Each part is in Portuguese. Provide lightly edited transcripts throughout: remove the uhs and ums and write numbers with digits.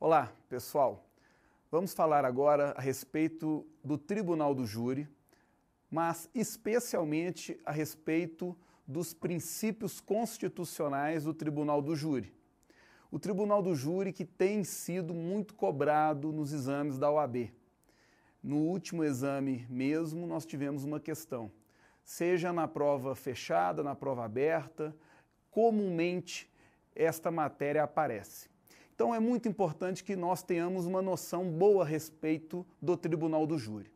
Olá, pessoal. Vamos falar agora a respeito do Tribunal do Júri, mas especialmente a respeito dos princípios constitucionais do Tribunal do Júri. O Tribunal do Júri que tem sido muito cobrado nos exames da OAB. No último exame mesmo, nós tivemos uma questão. Seja na prova fechada, na prova aberta, comumente esta matéria aparece. Então é muito importante que nós tenhamos uma noção boa a respeito do Tribunal do Júri.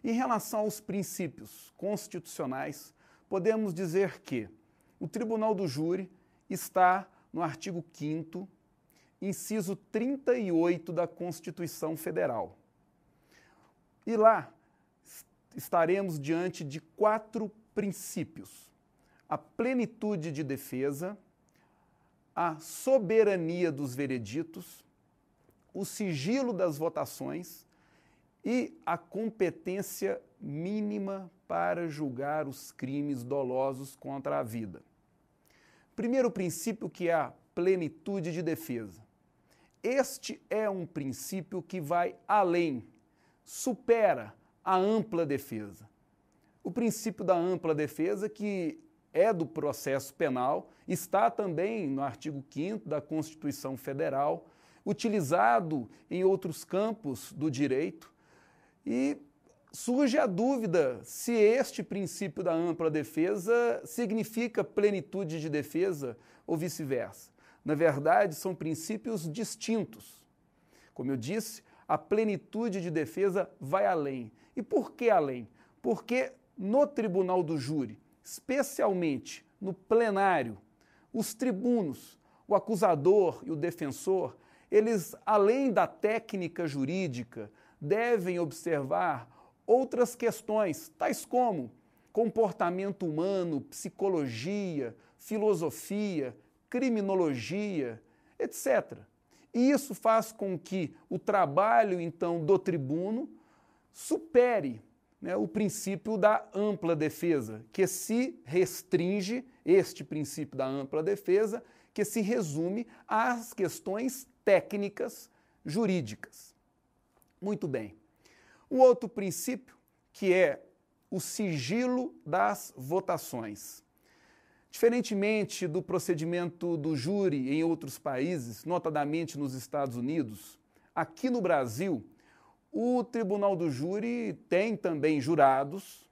Em relação aos princípios constitucionais, podemos dizer que o Tribunal do Júri está no artigo 5º, inciso 38 da Constituição Federal. E lá estaremos diante de 4 princípios: a plenitude de defesa, a soberania dos vereditos, o sigilo das votações e a competência mínima para julgar os crimes dolosos contra a vida. Primeiro princípio, que é a plenitude de defesa. Este é um princípio que vai além, supera a ampla defesa. O princípio da ampla defesa, que é do processo penal, está também no artigo 5º da Constituição Federal, utilizado em outros campos do direito, e surge a dúvida se este princípio da ampla defesa significa plenitude de defesa ou vice-versa. Na verdade, são princípios distintos. Como eu disse, a plenitude de defesa vai além. E por que além? Porque no Tribunal do Júri, especialmente no plenário, os tribunos, o acusador e o defensor, eles, além da técnica jurídica, devem observar outras questões, tais como comportamento humano, psicologia, filosofia, criminologia, etc. E isso faz com que o trabalho, então, do tribuno supere o princípio da ampla defesa, que se restringe, este princípio da ampla defesa, que se resume às questões técnicas jurídicas. Muito bem. O outro princípio, que é o sigilo das votações. Diferentemente do procedimento do júri em outros países, notadamente nos Estados Unidos, aqui no Brasil, o Tribunal do Júri tem também jurados,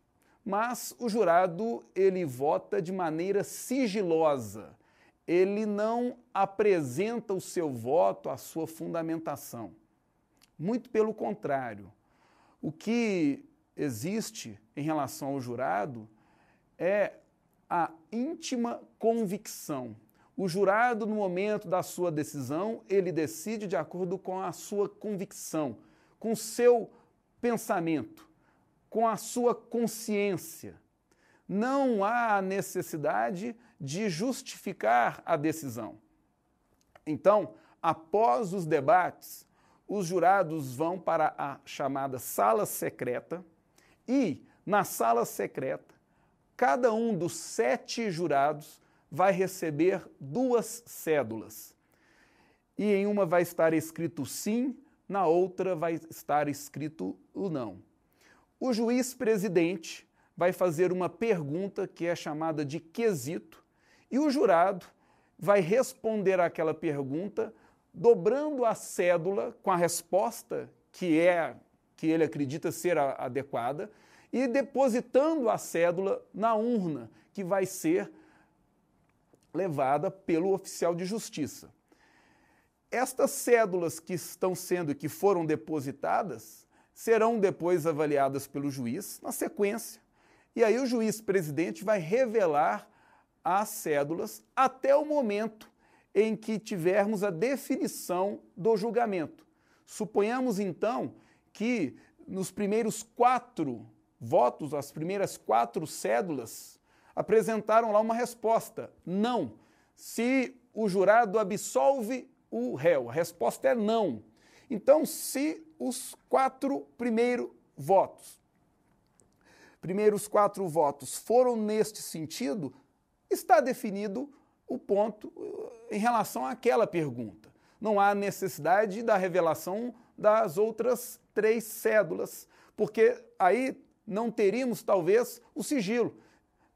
mas o jurado ele vota de maneira sigilosa. Ele não apresenta o seu voto, a sua fundamentação. Muito pelo contrário. O que existe em relação ao jurado é a íntima convicção. O jurado, no momento da sua decisão, ele decide de acordo com a sua convicção, com o seu pensamento, com a sua consciência. Não há necessidade de justificar a decisão. Então, após os debates, os jurados vão para a chamada sala secreta e, na sala secreta, cada um dos 7 jurados vai receber 2 cédulas. E em uma vai estar escrito sim, na outra vai estar escrito o não. O juiz presidente vai fazer uma pergunta que é chamada de quesito e o jurado vai responder àquela pergunta dobrando a cédula com a resposta que ele acredita ser a adequada e depositando a cédula na urna que vai ser levada pelo oficial de justiça. Estas cédulas que foram depositadas serão depois avaliadas pelo juiz na sequência. E aí o juiz presidente vai revelar as cédulas até o momento em que tivermos a definição do julgamento. Suponhamos então que nos primeiros 4 votos, as primeiras 4 cédulas, apresentaram lá uma resposta, não. Se o jurado absolve o réu, a resposta é não. Então, se os 4 primeiros votos foram neste sentido, está definido o ponto em relação àquela pergunta. não há necessidade da revelação das outras 3 cédulas, porque aí não teríamos, talvez, o sigilo.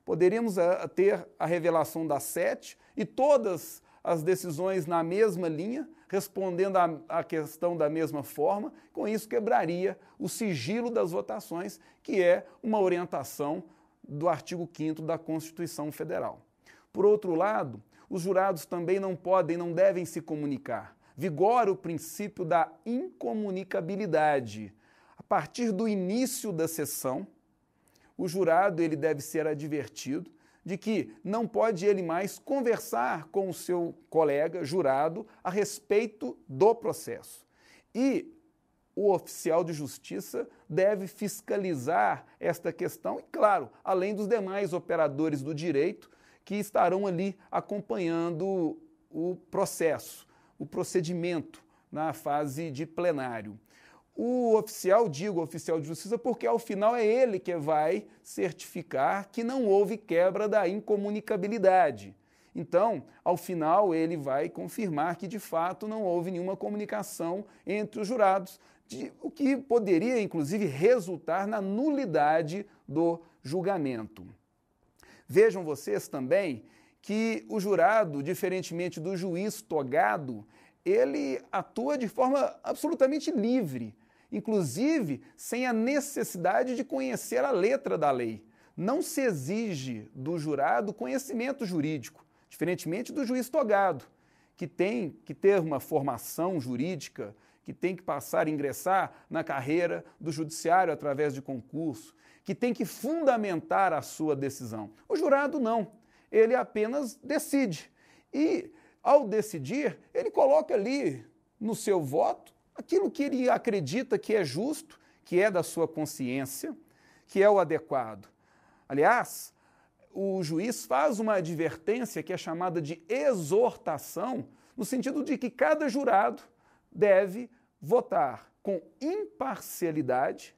Poderíamos ter a revelação das 7 e todas as decisões na mesma linha, respondendo à questão da mesma forma. Com isso, quebraria o sigilo das votações, que é uma orientação do artigo 5º da Constituição Federal. Por outro lado, os jurados também não podem, não devem se comunicar. Vigora o princípio da incomunicabilidade. A partir do início da sessão, o jurado ele deve ser advertido de que não pode ele mais conversar com o seu colega jurado a respeito do processo. E o oficial de justiça deve fiscalizar esta questão e, claro, além dos demais operadores do direito que estarão ali acompanhando o processo, o procedimento na fase de plenário. O oficial, digo oficial de justiça, porque ao final é ele que vai certificar que não houve quebra da incomunicabilidade. Então, ao final, ele vai confirmar que de fato não houve nenhuma comunicação entre os jurados, o que poderia, inclusive, resultar na nulidade do julgamento. Vejam vocês também que o jurado, diferentemente do juiz togado, ele atua de forma absolutamente livre, inclusive sem a necessidade de conhecer a letra da lei. Não se exige do jurado conhecimento jurídico, diferentemente do juiz togado, que tem que ter uma formação jurídica, que tem que passar, ingressar na carreira do judiciário através de concurso, que tem que fundamentar a sua decisão. O jurado não, ele apenas decide. E, ao decidir, ele coloca ali no seu voto aquilo que ele acredita que é justo, que é da sua consciência, que é o adequado. Aliás, o juiz faz uma advertência que é chamada de exortação, no sentido de que cada jurado deve votar com imparcialidade,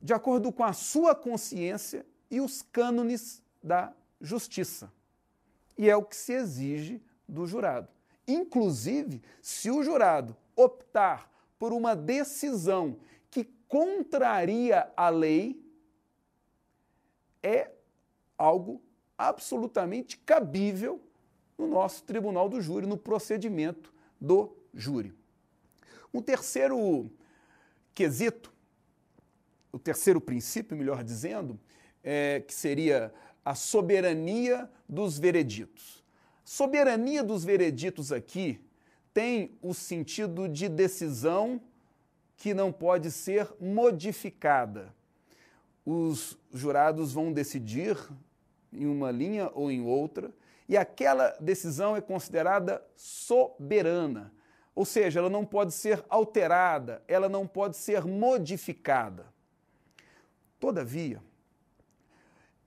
de acordo com a sua consciência e os cânones da justiça. E é o que se exige do jurado. Inclusive, se o jurado optar por uma decisão que contraria a lei, é algo absolutamente cabível no nosso tribunal do júri, no procedimento do júri. Um terceiro quesito, o terceiro princípio, melhor dizendo, que seria a soberania dos vereditos. Soberania dos vereditos aqui tem o sentido de decisão que não pode ser modificada. Os jurados vão decidir em uma linha ou em outra, e aquela decisão é considerada soberana, ou seja, ela não pode ser alterada, ela não pode ser modificada. Todavia,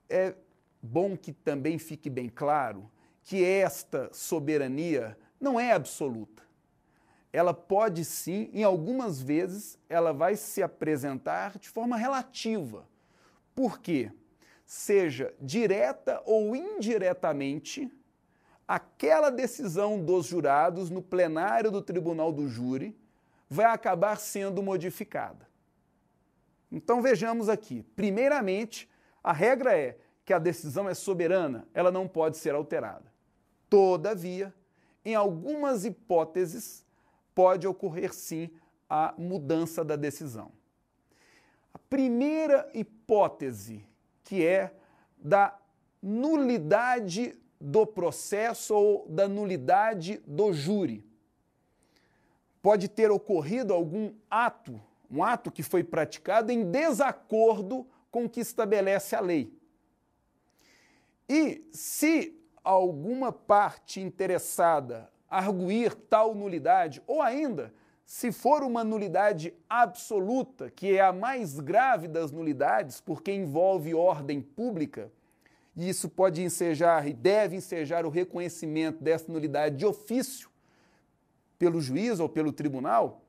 é bom que também fique bem claro que esta soberania não é absoluta. Ela pode sim, em algumas vezes, ela vai se apresentar de forma relativa. Por quê? Seja direta ou indiretamente, aquela decisão dos jurados no plenário do tribunal do júri vai acabar sendo modificada. Então vejamos aqui. Primeiramente, a regra é que a decisão é soberana, ela não pode ser alterada. Todavia, em algumas hipóteses, pode ocorrer sim a mudança da decisão. A primeira hipótese, que é da nulidade do processo ou da nulidade do júri. Pode ter ocorrido algum ato, um ato que foi praticado em desacordo com o que estabelece a lei. E se alguma parte interessada arguir tal nulidade, ou ainda, se for uma nulidade absoluta, que é a mais grave das nulidades, porque envolve ordem pública, e isso pode ensejar e deve ensejar o reconhecimento dessa nulidade de ofício pelo juiz ou pelo tribunal,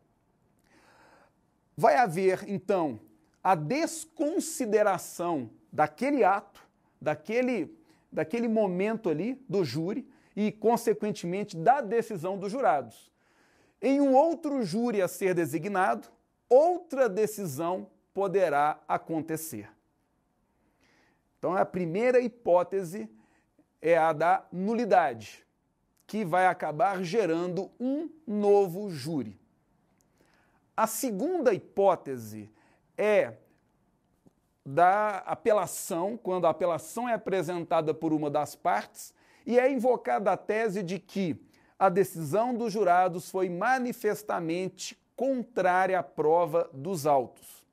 vai haver, então, a desconsideração daquele ato, daquele momento ali do júri, e, consequentemente, da decisão dos jurados. Em um outro júri a ser designado, outra decisão poderá acontecer. Então, a primeira hipótese é a da nulidade, que vai acabar gerando um novo júri. A segunda hipótese é da apelação, quando a apelação é apresentada por uma das partes e é invocada a tese de que a decisão dos jurados foi manifestamente contrária à prova dos autos.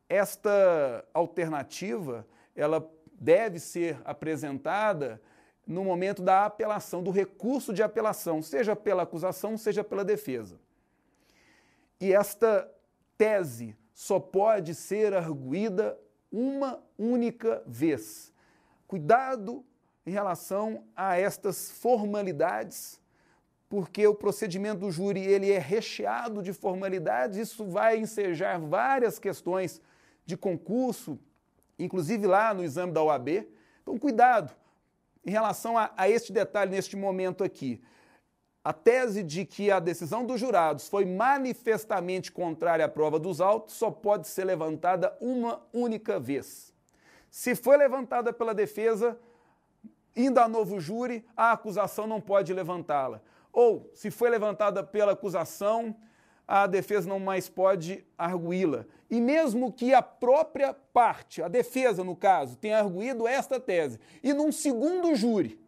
Esta alternativa, ela deve ser apresentada no momento da apelação, do recurso de apelação, seja pela acusação, seja pela defesa. E esta tese só pode ser arguída uma única vez. Cuidado em relação a estas formalidades, porque o procedimento do júri ele é recheado de formalidades, isso vai ensejar várias questões de concurso, inclusive lá no exame da OAB. Então, cuidado em relação a este detalhe neste momento aqui. A tese de que a decisão dos jurados foi manifestamente contrária à prova dos autos só pode ser levantada uma única vez. Se foi levantada pela defesa, indo a novo júri, a acusação não pode levantá-la. Ou, se foi levantada pela acusação, a defesa não mais pode arguí-la. E mesmo que a própria parte, a defesa no caso, tenha arguído esta tese, e num segundo júri,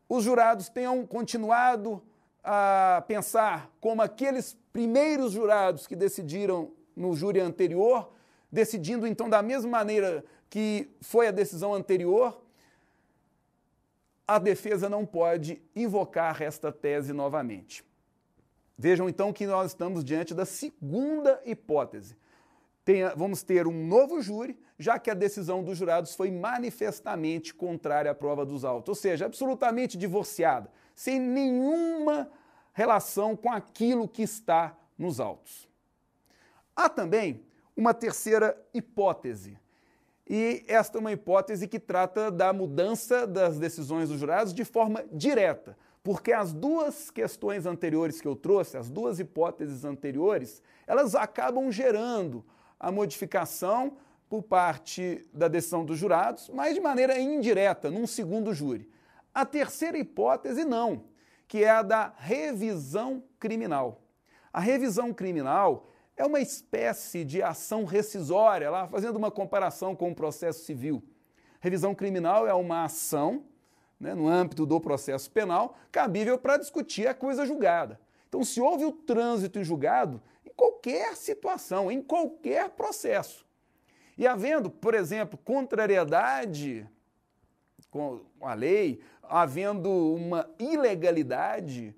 os jurados tenham continuado a pensar como aqueles primeiros jurados que decidiram no júri anterior, decidindo então da mesma maneira que foi a decisão anterior, a defesa não pode invocar esta tese novamente. Vejam então que nós estamos diante da segunda hipótese. Vamos ter um novo júri, já que a decisão dos jurados foi manifestamente contrária à prova dos autos, ou seja, absolutamente divorciada, sem nenhuma relação com aquilo que está nos autos. Há também uma terceira hipótese, e esta é uma hipótese que trata da mudança das decisões dos jurados de forma direta, porque as duas questões anteriores que eu trouxe, as duas hipóteses anteriores, elas acabam gerando a modificação por parte da decisão dos jurados, mas de maneira indireta, num segundo júri. A terceira hipótese não, que é a da revisão criminal. A revisão criminal é uma espécie de ação rescisória, lá fazendo uma comparação com o processo civil. Revisão criminal é uma ação, no âmbito do processo penal, cabível para discutir a coisa julgada. Então, se houve o trânsito em julgado, em qualquer situação, em qualquer processo, e havendo, por exemplo, contrariedade com a lei, havendo uma ilegalidade,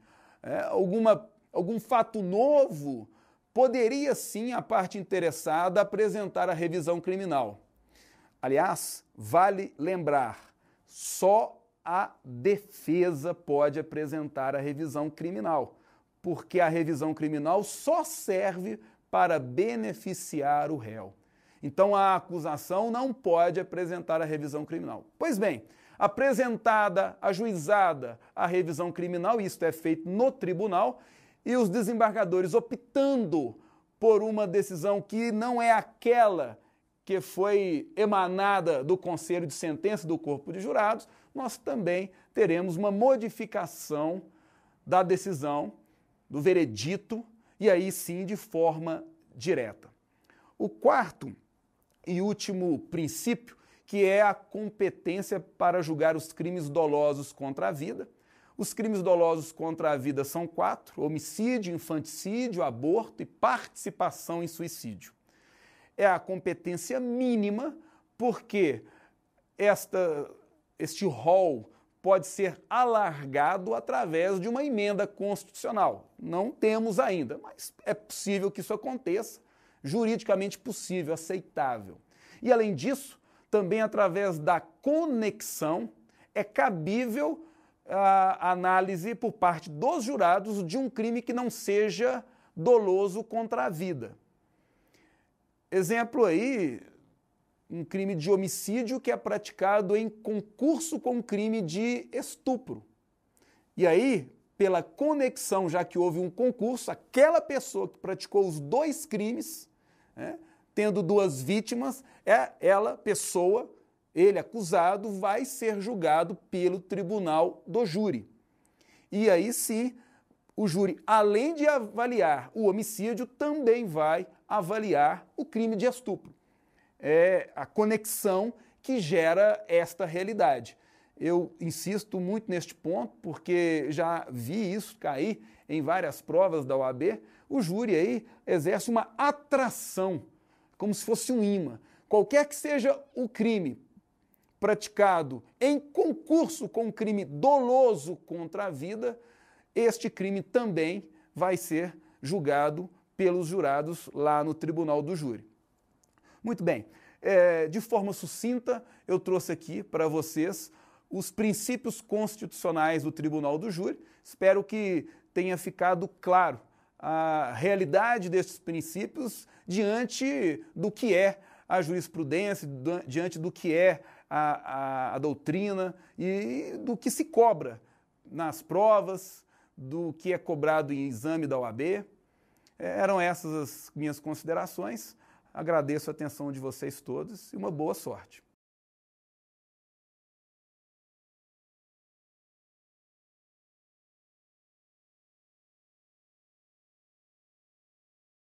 algum fato novo, poderia sim a parte interessada apresentar a revisão criminal. Aliás, vale lembrar, só a defesa pode apresentar a revisão criminal, porque a revisão criminal só serve para beneficiar o réu. Então, a acusação não pode apresentar a revisão criminal. Pois bem, apresentada, ajuizada a revisão criminal, isto é feito no tribunal, e os desembargadores optando por uma decisão que não é aquela que foi emanada do conselho de sentença do corpo de jurados, nós também teremos uma modificação da decisão, do veredito, e aí sim de forma direta. O quarto e último princípio, que é a competência para julgar os crimes dolosos contra a vida. Os crimes dolosos contra a vida são 4: homicídio, infanticídio, aborto e participação em suicídio. É a competência mínima, porque este rol pode ser alargado através de uma emenda constitucional. Não temos ainda, mas é possível que isso aconteça, juridicamente possível, aceitável. E, além disso, também através da conexão, é cabível a análise por parte dos jurados de um crime que não seja doloso contra a vida. Exemplo aí, um crime de homicídio que é praticado em concurso com um crime de estupro. E aí, pela conexão, já que houve um concurso, aquela pessoa que praticou os dois crimes, né, tendo duas vítimas, ele acusado, vai ser julgado pelo tribunal do júri. E aí sim, o júri, além de avaliar o homicídio, também vai avaliar o crime de estupro. É a conexão que gera esta realidade. Eu insisto muito neste ponto, porque já vi isso cair em várias provas da OAB. O júri aí exerce uma atração, como se fosse um imã. Qualquer que seja o crime praticado em concurso com um crime doloso contra a vida, este crime também vai ser julgado pelos jurados lá no tribunal do júri. Muito bem, de forma sucinta, eu trouxe aqui para vocês os princípios constitucionais do tribunal do júri. Espero que tenha ficado claro a realidade desses princípios diante do que é a jurisprudência, diante do que é a doutrina e do que se cobra nas provas, do que é cobrado em exame da OAB. Eram essas as minhas considerações. Agradeço a atenção de vocês todos e uma boa sorte.